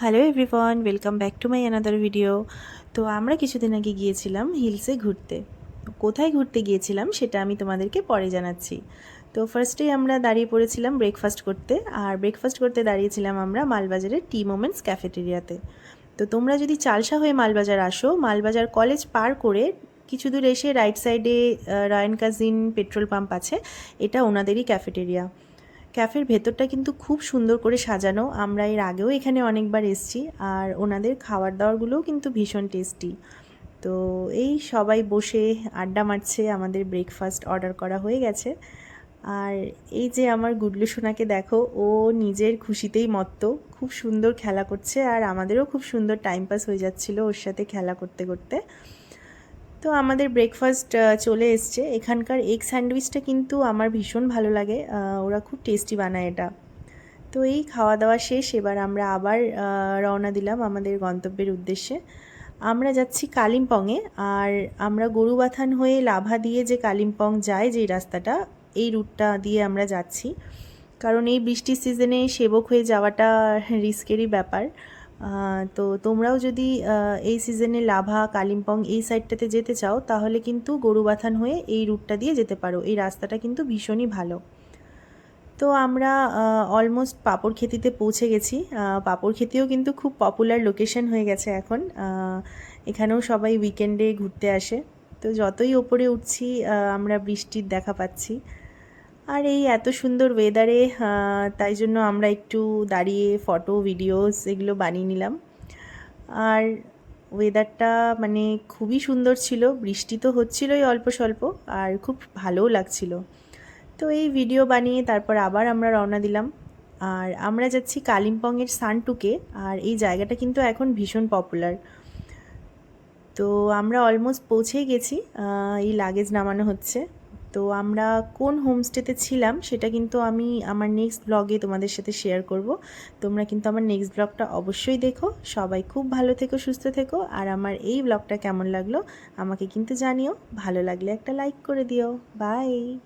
Hello everyone, welcome back to my another video. তো আমরা কিছুদিন আগে গিয়েছিলাম হিলসে ঘুরতে। কোথায় ঘুরতে গিয়েছিলাম সেটা আমি তোমাদেরকে পরে জানাচ্ছি। তো ফার্স্টেই আমরা দাঁড়িয়ে পড়েছিলাম ব্রেকফাস্ট করতে, আর ব্রেকফাস্ট করতে দাঁড়িয়েছিলাম আমরা মালবাজারের টি মোমেন্টস ক্যাফেটেরিয়াতে। তো তোমরা যদি চালসা হয়ে মালবাজার আসো, মালবাজার কলেজ পার করে কিছু দূর এসে রাইট সাইডে রায়ান কাজিন পেট্রোল পাম্প আছে, এটা ওনাদেরই ক্যাফেটেরিয়া। ক্যাফের ভেতরটা কিন্তু খুব সুন্দর করে সাজানো, আমরা এর আগেও এখানে অনেকবার এসেছি, আর ওনাদের খাবার দাবারগুলোও কিন্তু ভীষণ টেস্টি। তো এই সবাই বসে আড্ডা মারছে, আমাদের ব্রেকফাস্ট অর্ডার করা হয়ে গেছে। আর এই যে আমার গুডলু সোনাকে দেখো, ও নিজের খুশিতেই মত্ত, খুব সুন্দর খেলা করছে, আর আমাদেরও খুব সুন্দর টাইম পাস হয়ে যাচ্ছিলো ওর সাথে খেলা করতে করতে। তো আমাদের ব্রেকফাস্ট চলে এসছে। এখানকার এগ স্যান্ডউইচটা কিন্তু আমার ভীষণ ভালো লাগে, ওরা খুব টেস্টি বানায় এটা। তো এই খাওয়া দাওয়া শেষ, এবার আমরা আবার রওনা দিলাম আমাদের গন্তব্যের উদ্দেশ্যে। আমরা যাচ্ছি কালিম্পংয়ে, আর আমরা গরুবাথান হয়ে লাভা দিয়ে যে কালিম্পং যায় যেই রাস্তাটা, এই রুটটা দিয়ে আমরা যাচ্ছি। কারণ এই বৃষ্টির সিজনে সেবক হয়ে যাওয়াটা রিস্কেরই ব্যাপার। তো তোমরাও যদি এই সিজনে লাভা কালিম্পং এই সাইডটাতে যেতে চাও, তাহলে কিন্তু গরুবাথান হয়ে এই রুটটা দিয়ে যেতে পারো। এই রাস্তাটা কিন্তু ভীষণই ভালো। তো আমরা অলমোস্ট পাপড়খেতিতে পৌঁছে গেছি। পাপড়খেতিও কিন্তু খুব পপুলার লোকেশন হয়ে গেছে এখন। এখানেও সবাই উইকেন্ডে ঘুরতে আসে। তো যতই ওপরে উঠছি আমরা বৃষ্টির দেখা পাচ্ছি। আর এই এত সুন্দর ওয়েদারে তাই জন্য আমরা একটু দাঁড়িয়ে ফটো ভিডিওস এগুলো বানিয়ে নিলাম। আর ওয়েদারটা মানে খুবই সুন্দর ছিল, বৃষ্টি তো হচ্ছিলোই অল্প স্বল্প, আর খুব ভালোও লাগছিল। তো এই ভিডিও বানিয়ে তারপর আবার আমরা রওনা দিলাম। আর আমরা যাচ্ছি কালিম্পংয়ের সানটুকে, আর এই জায়গাটা কিন্তু এখন ভীষণ পপুলার। তো আমরা অলমোস্ট পৌঁছেই গেছি, এই লাগেজ নামানো হচ্ছে। তো আমরা কোন হোমস্টেতে ছিলাম সেটা কিন্তু আমি আমার নেক্সট ব্লগে তোমাদের সাথে শেয়ার করব। তোমরা কিন্তু আমার নেক্সট ব্লগটা অবশ্যই দেখো। সবাই খুব ভালো থেকো, সুস্থ থেকো, আর আমার এই ব্লগটা কেমন লাগলো আমাকে কিন্তু জানিও। ভালো লাগলে একটা লাইক করে দিও। বাই।